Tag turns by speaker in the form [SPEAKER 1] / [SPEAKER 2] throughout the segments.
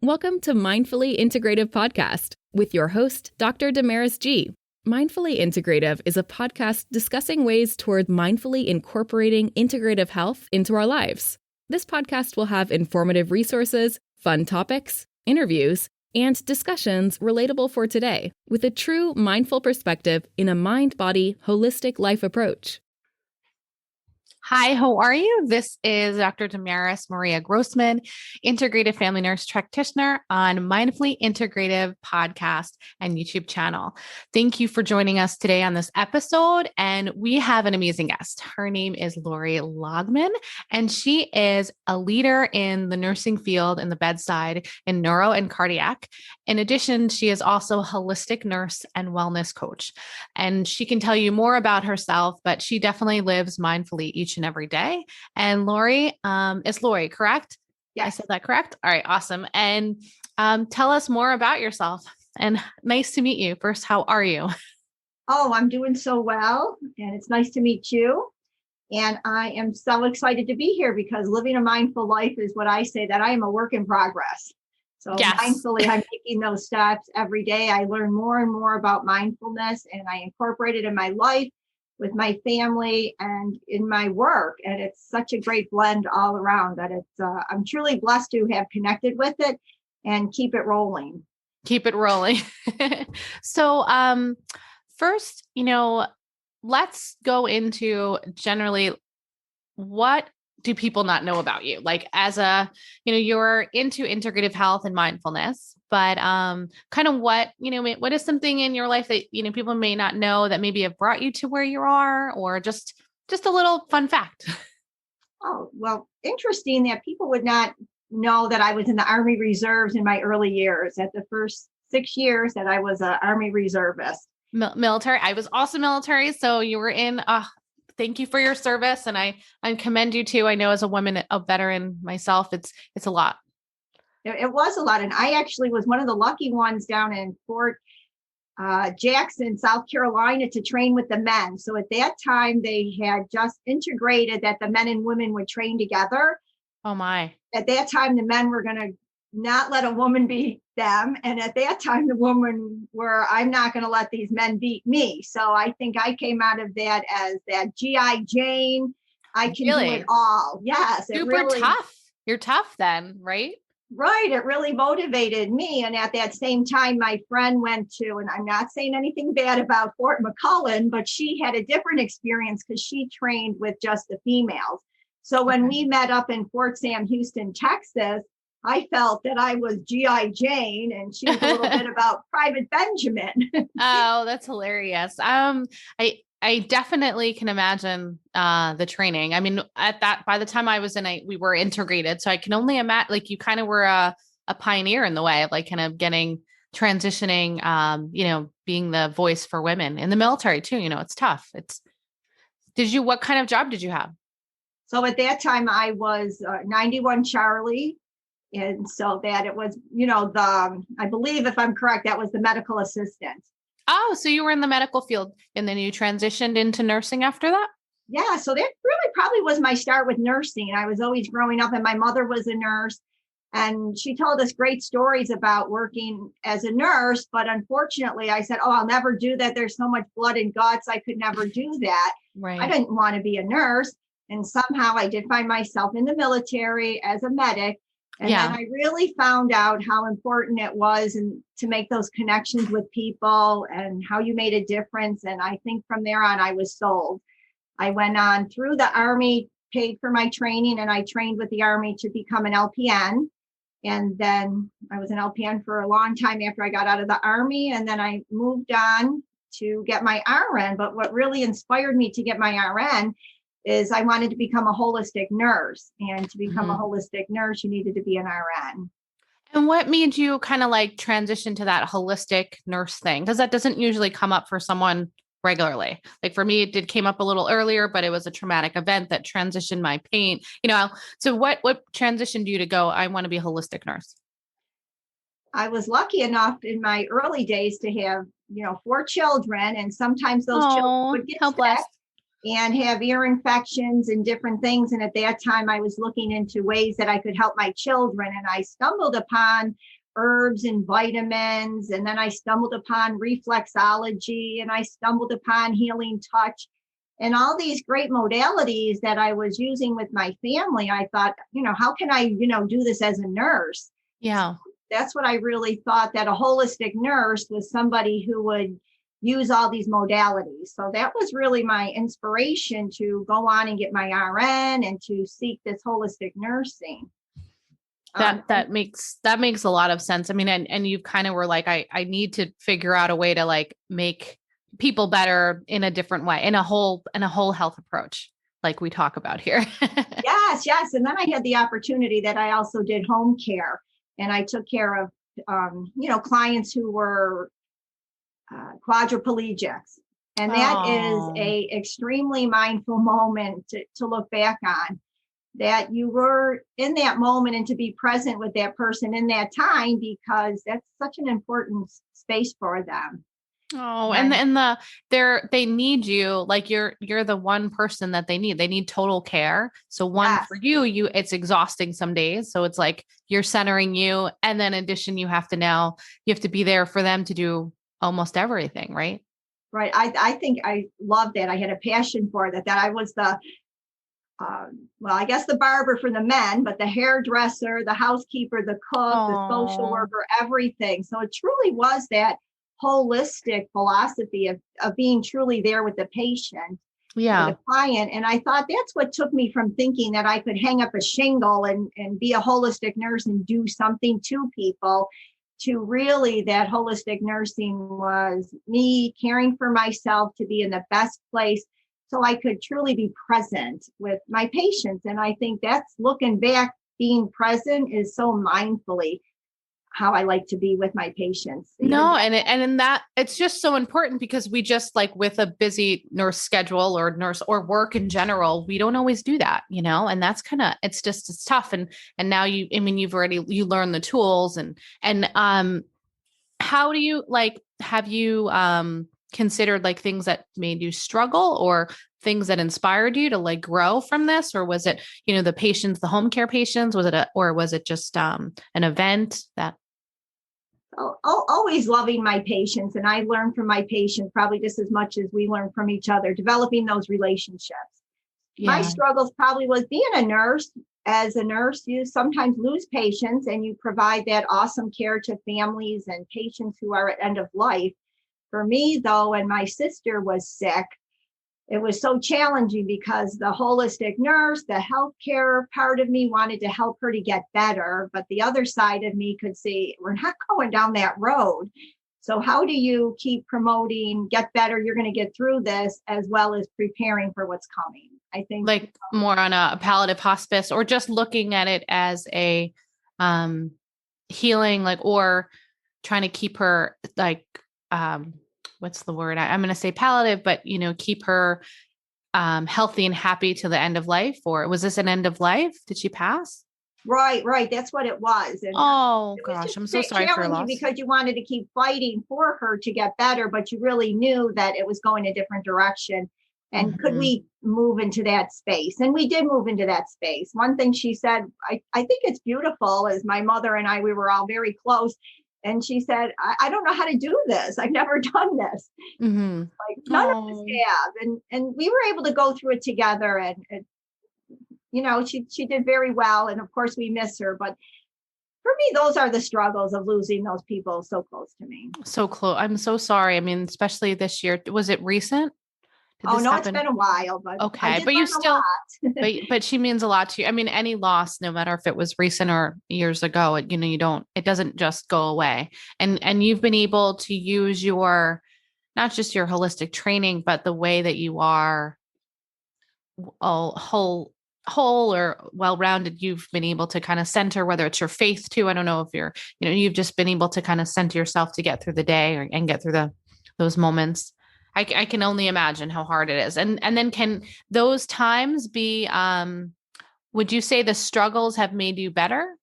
[SPEAKER 1] Welcome to Mindfully Integrative Podcast with your host, Dr. Damaris G. Mindfully Integrative is a podcast discussing ways toward mindfully incorporating integrative health into our lives. This podcast will have informative resources, fun topics, interviews, and discussions relatable for today with a true mindful perspective in a mind-body holistic life approach.
[SPEAKER 2] Hi, how are you? This is Dr. Damaris Maria Grossman, Integrative Family Nurse Practitioner on Mindfully Integrative Podcast and YouTube channel. Thank you for joining us today on this episode. And we have an amazing guest. Her name is Laurie Laugeman, and she is a leader in the nursing field in the bedside in neuro and cardiac. In addition, she is also a holistic nurse and wellness coach. And she can tell you more about herself, but she definitely lives mindfully each and every day. And Laurie, is Laurie, correct?
[SPEAKER 3] Yeah,
[SPEAKER 2] I said that correct. All right, awesome. And tell us more about yourself. And nice to meet you. First, how are you?
[SPEAKER 3] Oh, I'm doing so well. And it's nice to meet you. And I am so excited to be here because living a mindful life is what I say that I am a work in progress. So
[SPEAKER 2] Yes.
[SPEAKER 3] Mindfully, I'm taking those steps every day. I learn more and more about mindfulness and I incorporate it in my life, with my family and in my work. And it's such a great blend all around that I'm truly blessed to have connected with it and keep it rolling.
[SPEAKER 2] Keep it rolling. So, first, let's go into generally what do people not know about you? Like you're into integrative health and mindfulness, but kind of what is something in your life that, people may not know that maybe have brought you to where you are, or just a little fun fact.
[SPEAKER 3] Oh, well, interesting that people would not know that I was in the Army Reserves in my early years. At the first 6 years that I was an Army reservist.
[SPEAKER 2] Military. I was also military. So you were in, thank you for your service. And I commend you too. I know as a woman, a veteran myself, it's a lot.
[SPEAKER 3] It was a lot. And I actually was one of the lucky ones down in Fort Jackson, South Carolina, to train with the men. So at that time, they had just integrated that the men and women would train together.
[SPEAKER 2] Oh my.
[SPEAKER 3] At that time, the men were going to not let a woman beat them. And at that time, the women were, I'm not going to let these men beat me. So I think I came out of that as that G.I. Jane. I can do it all. Yes.
[SPEAKER 2] Super tough. You're tough then, right?
[SPEAKER 3] Right. It really motivated me. And at that same time, my friend went to, and I'm not saying anything bad about Fort McClellan, but she had a different experience because she trained with just the females. So when we met up in Fort Sam Houston, Texas, I felt that I was G.I. Jane and she was a little bit about Private Benjamin.
[SPEAKER 2] Oh, that's hilarious. I definitely can imagine the training. I mean, by the time I was we were integrated. So I can only imagine, like, you kind of were a pioneer in the way of like kind of transitioning, being the voice for women in the military too. It's tough. What kind of job did you have?
[SPEAKER 3] So at that time I was 91 Charlie. And so that it was, I believe if I'm correct, that was the medical assistant.
[SPEAKER 2] Oh, so you were in the medical field and then you transitioned into nursing after that?
[SPEAKER 3] Yeah. So that really probably was my start with nursing. I was always growing up and my mother was a nurse and she told us great stories about working as a nurse. But unfortunately, I said, I'll never do that. There's so much blood and guts. I could never do that.
[SPEAKER 2] Right.
[SPEAKER 3] I didn't want to be a nurse. And somehow I did find myself in the military as a medic. And then I really found out how important it was and to make those connections with people and how you made a difference. And I think from there on, I was sold. I went on through the Army, paid for my training, and I trained with the Army to become an LPN. And then I was an LPN for a long time after I got out of the Army. And then I moved on to get my RN. But what really inspired me to get my RN is I wanted to become a holistic nurse. And to become a holistic nurse, you needed to be an RN.
[SPEAKER 2] And what made you kind of like transition to that holistic nurse thing? Because that doesn't usually come up for someone regularly. Like for me, it came up a little earlier, but it was a traumatic event that transitioned my pain. So what transitioned you to go, I want to be a holistic nurse?
[SPEAKER 3] I was lucky enough in my early days to have, 4 children, and sometimes those children would get sick. and have ear infections and different things. And at that time, I was looking into ways that I could help my children. And I stumbled upon herbs and vitamins. And then I stumbled upon reflexology, and I stumbled upon healing touch and all these great modalities that I was using with my family. I thought, how can I, do this as a nurse?
[SPEAKER 2] Yeah.
[SPEAKER 3] So that's what I really thought, that a holistic nurse was somebody who would use all these modalities. So that was really my inspiration to go on and get my RN and to seek this holistic nursing.
[SPEAKER 2] That makes a lot of sense. I mean, and you kind of were like, I need to figure out a way to like make people better in a different way, in a whole health approach, like we talk about here.
[SPEAKER 3] Yes. And then I had the opportunity that I also did home care, and I took care of, clients who were quadriplegics. And that is a extremely mindful moment to look back on, that you were in that moment and to be present with that person in that time, because that's such an important space for them.
[SPEAKER 2] Oh, and they need you, like you're the one person that they need. They need total care. So for you, it's exhausting some days. So it's like you're centering you. And then in addition, you have to be there for them to do almost everything, right?
[SPEAKER 3] Right. I think I love that. I had a passion for that I was the, I guess the barber for the men, but the hairdresser, the housekeeper, the cook, the social worker, everything. So it truly was that holistic philosophy of being truly there with the patient, with the client. And I thought that's what took me from thinking that I could hang up a shingle and be a holistic nurse and do something to people, to really that holistic nursing was me caring for myself to be in the best place so I could truly be present with my patients. And I think that's, looking back, being present is so mindfully how I like to be with my patients.
[SPEAKER 2] And in that, it's just so important, because we just, like, with a busy nurse schedule or work in general, we don't always do that, and that's it's tough. And now you've already learned the tools and how do you, like, have you considered like things that made you struggle or things that inspired you to like grow from this? Or was it, the patients, the home care patients, or was it just an event that?
[SPEAKER 3] Always loving my patients. And I learned from my patients probably just as much as we learn from each other, developing those relationships. Yeah. My struggles probably was being a nurse. As a nurse, you sometimes lose patients, and you provide that awesome care to families and patients who are at end of life. For me, though, and my sister was sick, it was so challenging because the holistic nurse, the healthcare part of me wanted to help her to get better. But the other side of me could see, we're not going down that road. So how do you keep promoting, get better, you're going to get through this, as well as preparing for what's coming? I think
[SPEAKER 2] like more on a palliative hospice, or just looking at it as a healing, like, or trying to keep her like, what's the word? I'm going to say palliative, but keep her healthy and happy to the end of life. Or was this an end of life? Did she pass?
[SPEAKER 3] Right. That's what it was. And
[SPEAKER 2] gosh, I'm so sorry for her loss.
[SPEAKER 3] Because you wanted to keep fighting for her to get better, but you really knew that it was going a different direction. And could we move into that space? And we did move into that space. One thing she said, I think it's beautiful, is my mother and I, we were all very close. And she said, I don't know how to do this. I've never done this.
[SPEAKER 2] Mm-hmm.
[SPEAKER 3] Like none of us have. And we were able to go through it together. And she did very well. And of course we miss her. But for me, those are the struggles of losing those people so close to me.
[SPEAKER 2] So close. I'm so sorry. I mean, especially this year. Was it recent?
[SPEAKER 3] Oh, no, it's been a while, but
[SPEAKER 2] okay. But you still, but she means a lot to you. I mean, any loss, no matter if it was recent or years ago, it doesn't just go away. And you've been able to use not just your holistic training, but the way that you are whole or well-rounded. You've been able to kind of center, whether it's your faith too. I don't know if you've just been able to kind of center yourself to get through the day and get through those moments. I can only imagine how hard it is. And then can those times be, would you say the struggles have made you better?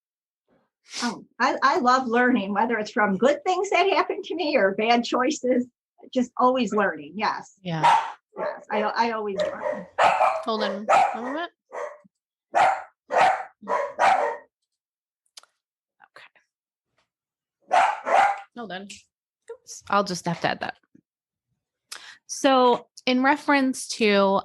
[SPEAKER 3] Oh, I love learning, whether it's from good things that happen to me or bad choices, just always learning. Yes.
[SPEAKER 2] Yeah.
[SPEAKER 3] Yes, I always run.
[SPEAKER 2] Hold on a moment. Okay. Hold on. Oops. I'll just have to add that. So in reference to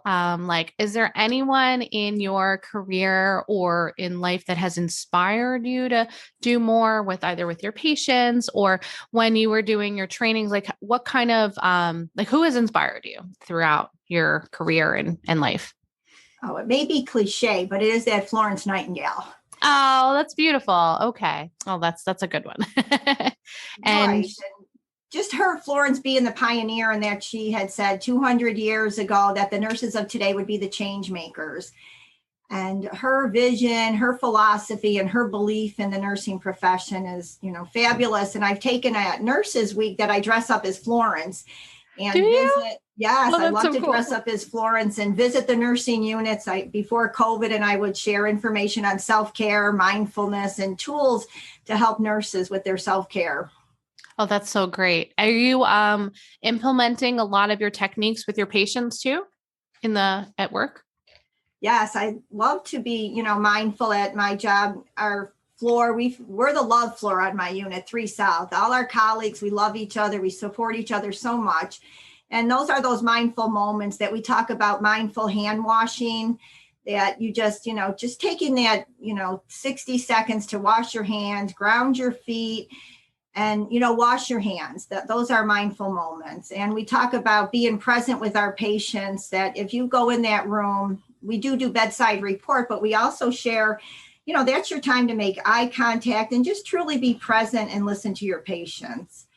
[SPEAKER 2] is there anyone in your career or in life that has inspired you to do more with either with your patients or when you were doing your trainings? Like what kind of who has inspired you throughout your career and life?
[SPEAKER 3] Oh, it may be cliche, but it is that Florence Nightingale.
[SPEAKER 2] Oh, that's beautiful. Okay. Oh, that's a good one. And
[SPEAKER 3] right. Just her, Florence, being the pioneer, and that she had said 200 years ago that the nurses of today would be the change makers. And her vision, her philosophy, and her belief in the nursing profession is, fabulous. And I've taken a Nurses Week that I dress up as Florence and visit. Yes, I love to dress up as Florence and visit the nursing units. Before COVID, and I would share information on self-care, mindfulness, and tools to help nurses with their self-care.
[SPEAKER 2] Oh, that's so great. Are you implementing a lot of your techniques with your patients too at work?
[SPEAKER 3] Yes, I love to be, mindful at my job. Our floor, we're the love floor on my unit, 3 South. All our colleagues, we love each other. We support each other so much. And those are those mindful moments that we talk about, mindful hand washing, that you just taking that, 60 seconds to wash your hands, ground your feet, and, wash your hands. Those are mindful moments. And we talk about being present with our patients, that if you go in that room, we do bedside report, but we also share, that's your time to make eye contact and just truly be present and listen to your patients.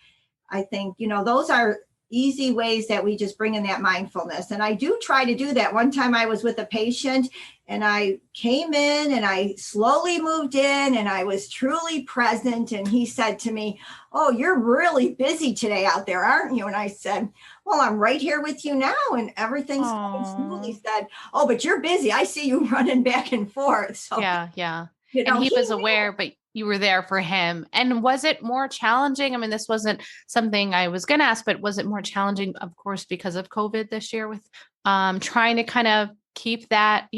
[SPEAKER 3] I think, those are easy ways that we just bring in that mindfulness. And I do try to do that. One time I was with a patient and I came in and I slowly moved in and I was truly present. And he said to me, "Oh, you're really busy today out there, aren't you?" And I said, "Well, I'm right here with you now and everything's going smoothly." He said, "Oh, but you're busy. I see you running back and forth." So
[SPEAKER 2] yeah. And he was aware, but you were there for him. And was it more challenging? I mean, this wasn't something I was going to ask, but was it more challenging, of course, because of COVID this year with trying to kind of keep that,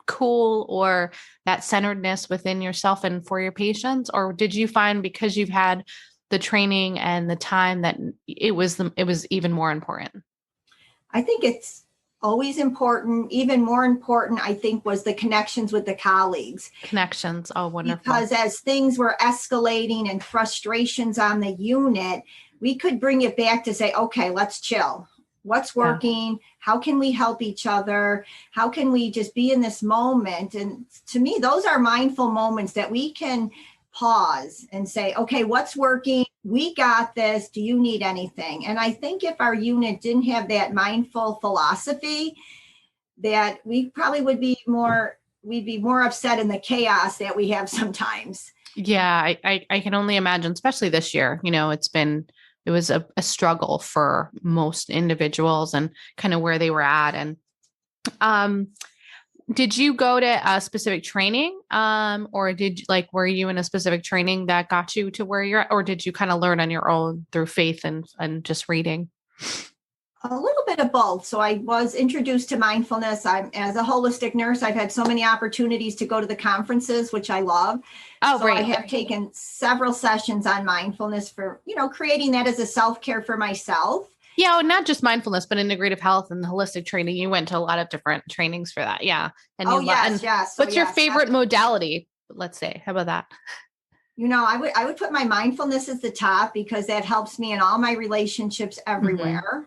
[SPEAKER 2] cool or that centeredness within yourself and for your patients? Or did you find because you've had the training and the time that it was even more important?
[SPEAKER 3] I think it's always important. Even more important, I think, was the connections with the colleagues.
[SPEAKER 2] Connections. Oh, wonderful.
[SPEAKER 3] Because as things were escalating and frustrations on the unit, we could bring it back to say, okay, let's chill. What's working? Yeah. How can we help each other? How can we just be in this moment? And to me, those are mindful moments that we can pause and say, okay, what's working? We got this. Do you need anything? And I think if our unit didn't have that mindful philosophy, that we probably would be more, we'd be more upset in the chaos that we have sometimes.
[SPEAKER 2] Yeah, I can only imagine, especially this year, it was a struggle for most individuals and kind of where they were at. And did you go to a specific training or were you in a specific training that got you to where you're at, or did you kind of learn on your own through faith and just reading?
[SPEAKER 3] A little bit of both. So I was introduced to mindfulness. As a holistic nurse, I've had so many opportunities to go to the conferences, which I love.
[SPEAKER 2] Oh,
[SPEAKER 3] so
[SPEAKER 2] great.
[SPEAKER 3] I have taken several sessions on mindfulness for, creating that as a self-care for myself.
[SPEAKER 2] Yeah, well, not just mindfulness, but integrative health and holistic training. You went to a lot of different trainings for that. Yeah. And
[SPEAKER 3] yes.
[SPEAKER 2] What's your favorite modality? Let's say, how about that?
[SPEAKER 3] I would put my mindfulness at the top because that helps me in all my relationships everywhere. Mm-hmm.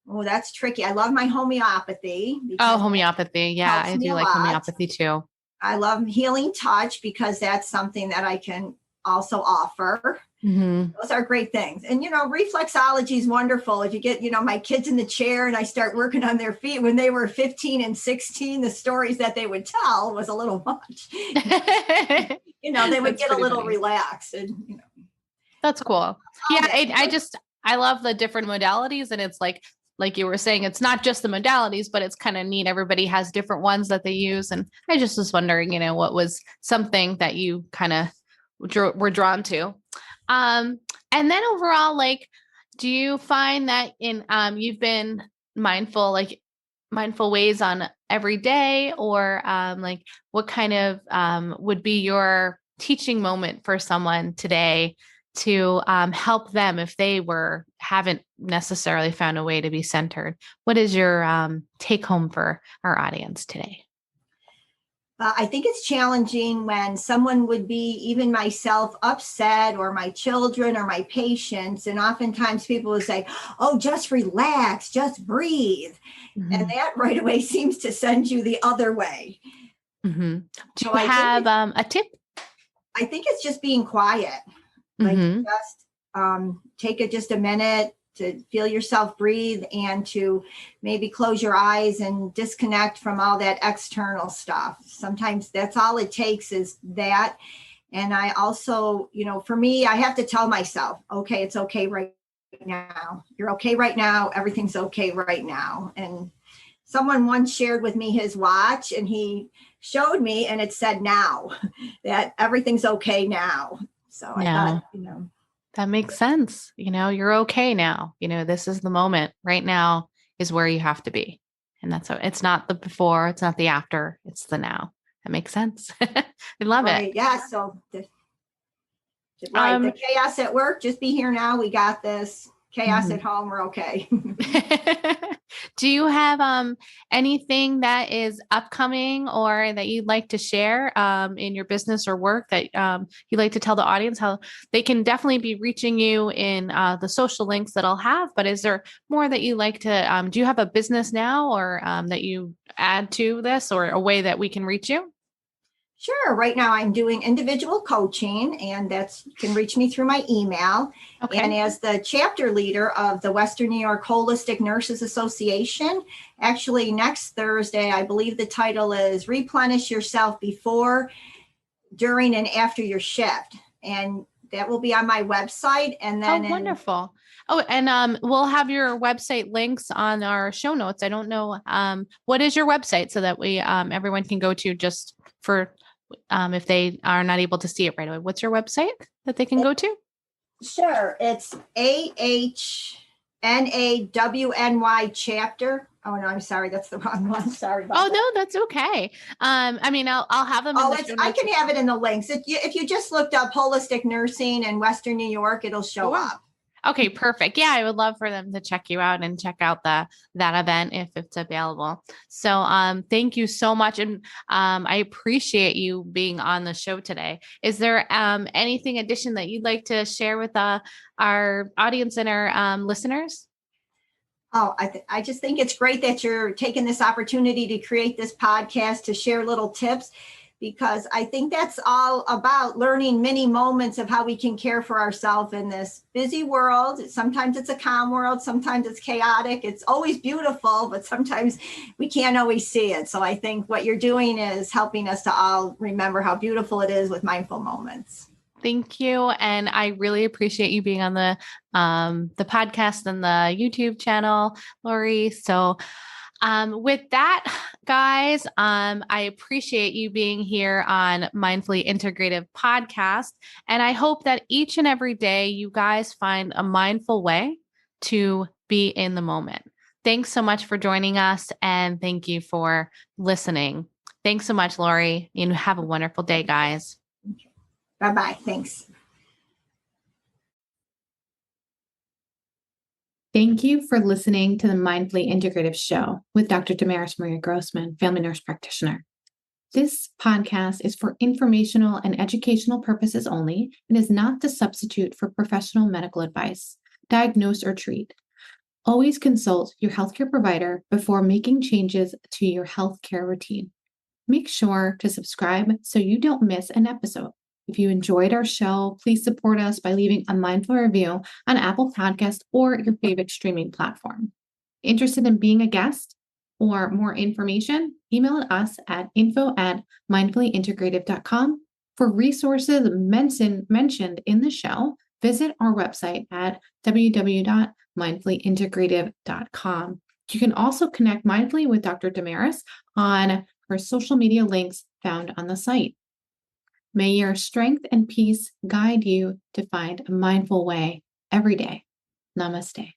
[SPEAKER 3] Oh, that's tricky. I love my homeopathy.
[SPEAKER 2] Oh, homeopathy. Yeah, I do like homeopathy too.
[SPEAKER 3] I love healing touch because that's something that I can also offer.
[SPEAKER 2] Mm-hmm.
[SPEAKER 3] Those are great things. And, reflexology is wonderful. If you get, my kids in the chair and I start working on their feet when they were 15 and 16, the stories that they would tell was a little much. They would get a little relaxed. And,
[SPEAKER 2] That's cool. Yeah, I love the different modalities. And it's like you were saying, it's not just the modalities, but it's kind of neat. Everybody has different ones that they use. And I just was wondering, what was something that you kind of were drawn to. And then overall, do you find that you've been mindful ways on every day, or like what kind of would be your teaching moment for someone today to help them if they haven't necessarily found a way to be centered? What is your take home for our audience today?
[SPEAKER 3] I think it's challenging when someone would be, even myself, upset, or my children or my patients. And oftentimes people will say, oh, just relax, just breathe. Mm-hmm. And that right away seems to send you the other way.
[SPEAKER 2] Mm-hmm. Do you have a tip?
[SPEAKER 3] I think it's just being quiet. Like just take just a minute to feel yourself breathe, and to maybe close your eyes and disconnect from all that external stuff. Sometimes that's all it takes, is that. And I also, for me, I have to tell myself, okay, it's okay right now. You're okay right now. Everything's okay right now. And someone once shared with me his watch, and he showed me, and it said now, that everything's okay now. So I thought,
[SPEAKER 2] that makes sense. You're okay now. This is the moment. Right now is where you have to be. And it's not the before, it's not the after, it's the now. That makes sense. I love it.
[SPEAKER 3] Yeah. So the chaos at work, just be here now. We got this. Chaos at home, we're okay.
[SPEAKER 2] Do you have anything that is upcoming or that you'd like to share in your business or work that you'd like to tell the audience how they can definitely be reaching you in the social links that I'll have? But is there more that you like to, do you have a business now, or that you add to this, or a way that we can reach you?
[SPEAKER 3] Sure. Right now I'm doing individual coaching, and you can reach me through my email. Okay. And as the chapter leader of the Western New York Holistic Nurses Association, actually next Thursday, I believe the title is Replenish Yourself Before, During, and After Your Shift. And that will be on my website. And then
[SPEAKER 2] wonderful. Oh, and we'll have your website links on our show notes. I don't know, what is your website, so that we everyone can go to, just for if they are not able to see it right away. What's your website that they can go to?
[SPEAKER 3] Sure. It's HNB-BC chapter. Oh no, I'm sorry. That's the wrong one. Sorry about that.
[SPEAKER 2] No, that's okay. I'll have them.
[SPEAKER 3] I can have it in the links. If you just looked up holistic nursing in Western New York, it'll show up.
[SPEAKER 2] Okay, perfect. Yeah, I would love for them to check you out and check out that event if it's available. So thank you so much. And I appreciate you being on the show today. Is there anything addition that you'd like to share with our audience and our listeners?
[SPEAKER 3] Oh, I just think it's great that you're taking this opportunity to create this podcast to share little tips, because I think that's all about learning many moments of how we can care for ourselves in this busy world. Sometimes it's a calm world, sometimes it's chaotic. It's always beautiful, but sometimes we can't always see it. So I think what you're doing is helping us to all remember how beautiful it is with mindful moments.
[SPEAKER 2] Thank you. And I really appreciate you being on the podcast and the YouTube channel, Laurie. So with that, guys, I appreciate you being here on Mindfully Integrative podcast. And I hope that each and every day you guys find a mindful way to be in the moment. Thanks so much for joining us. And thank you for listening. Thanks so much, Laurie. And have a wonderful day, guys.
[SPEAKER 3] Bye-bye. Thanks.
[SPEAKER 1] Thank you for listening to the Mindfully Integrative Show with Dr. Damaris Maria Grossman, family nurse practitioner. This podcast is for informational and educational purposes only and is not to substitute for professional medical advice, diagnose, or treat. Always consult your healthcare provider before making changes to your healthcare routine. Make sure to subscribe so you don't miss an episode. If you enjoyed our show, please support us by leaving a mindful review on Apple Podcasts or your favorite streaming platform. Interested in being a guest or more information? Email us at info@mindfullyintegrative.com. For resources mentioned in the show, visit our website at www.mindfullyintegrative.com. You can also connect mindfully with Dr. Damaris on her social media links found on the site. May your strength and peace guide you to find a mindful way every day. Namaste.